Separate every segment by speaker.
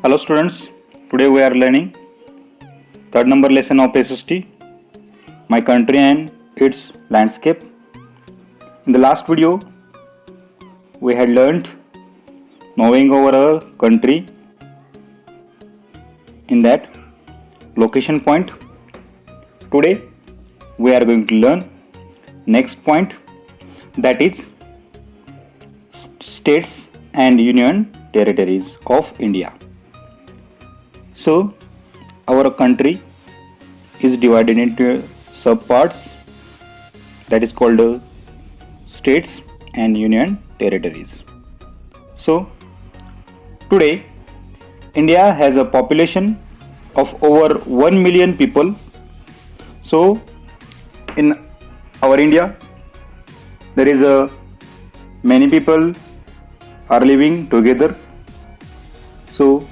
Speaker 1: Hello students, today we are learning third number lesson of SST, my country and its landscape. In the last video, we had learned knowing over a country in that location point. Today, we are going to learn next point, that is states and union territories of India. So, our country is divided into subparts, that is called states and union territories. So, today India has a population of over 1 million people. So, in our India, there is many people are living together. So,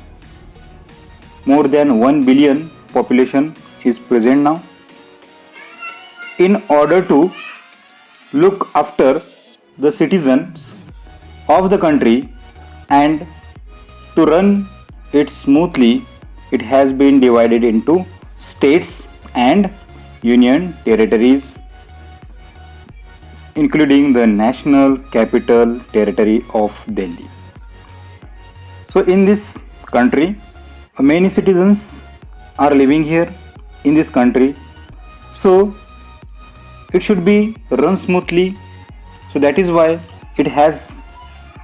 Speaker 1: more than 1 billion population is present now. In order to look after the citizens of the country and to run it smoothly, it has been divided into states and union territories, including the National Capital Territory of Delhi. So in this country, many citizens are living here in this country, so it should be run smoothly. So that is why it has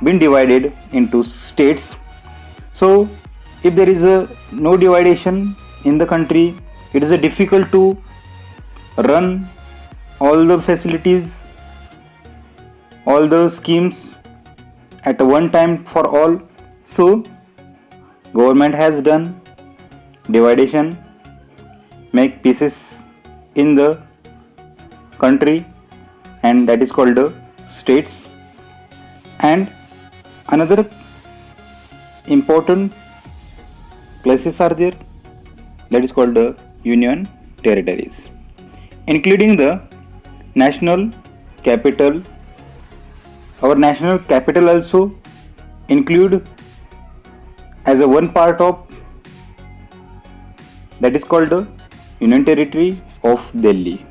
Speaker 1: been divided into states. So if there is no division in the country, it is difficult to run all the facilities, all the schemes at one time for all. So government has done division, make pieces in the country, and that is called the states. And another important places are there, that is called the union territories, including the national capital. Our national capital also include as a one part of, that is called the Union Territory of Delhi.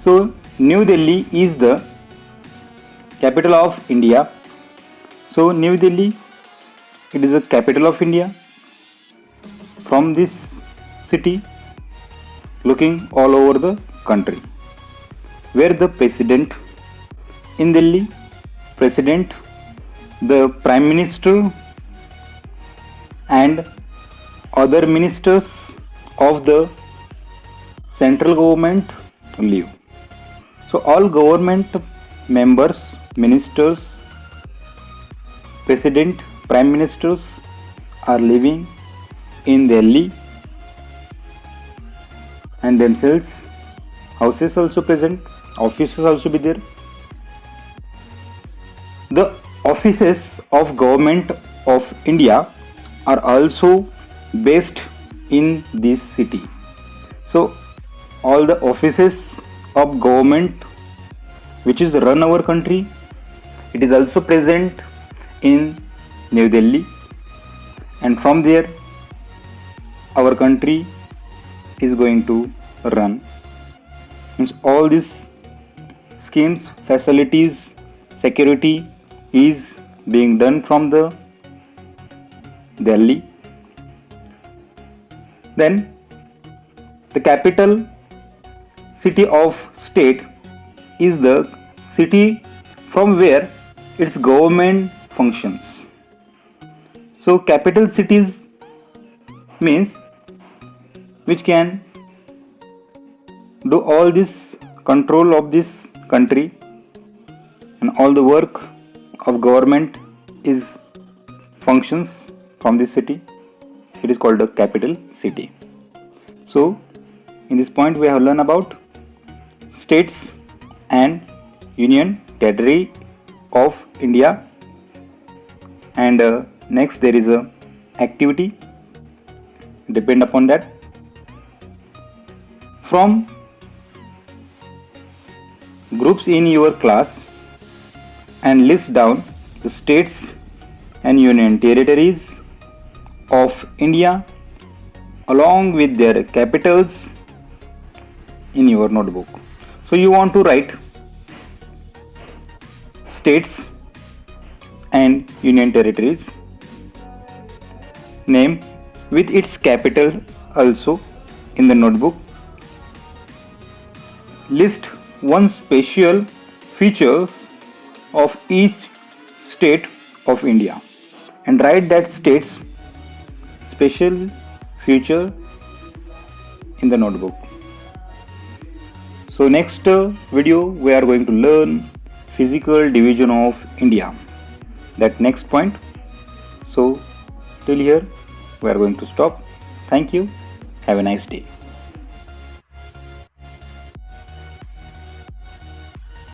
Speaker 1: So New Delhi is the capital of India. So New Delhi, it is the capital of India. From this city, looking all over the country, where the president in Delhi, president, the prime minister and other ministers of the central government live. So all government members, ministers, president, prime ministers are living in Delhi, and themselves houses also present, offices also be there. The offices of government of India are also based in this city. So all the offices of government which is run our country, it is also present in New Delhi, and from there our country is going to run. Means all these schemes, facilities, security is being done from the Delhi. Then the capital city of state is the city from where its government functions. So capital cities means which can do all this control of this country, and all the work of government is functions from this city. It is called a capital city. So in this point we have learned about states and union territory of India, and next there is a activity depend upon that. From groups in your class and list down the states and union territories of India along with their capitals in your notebook. So you want to write states and union territories name with its capital also in the notebook. List one special feature of each state of India and write that state's special feature in the notebook. So next video we are going to learn physical division of India, that next point. So till here we are going to stop. Thank you. Have a nice day.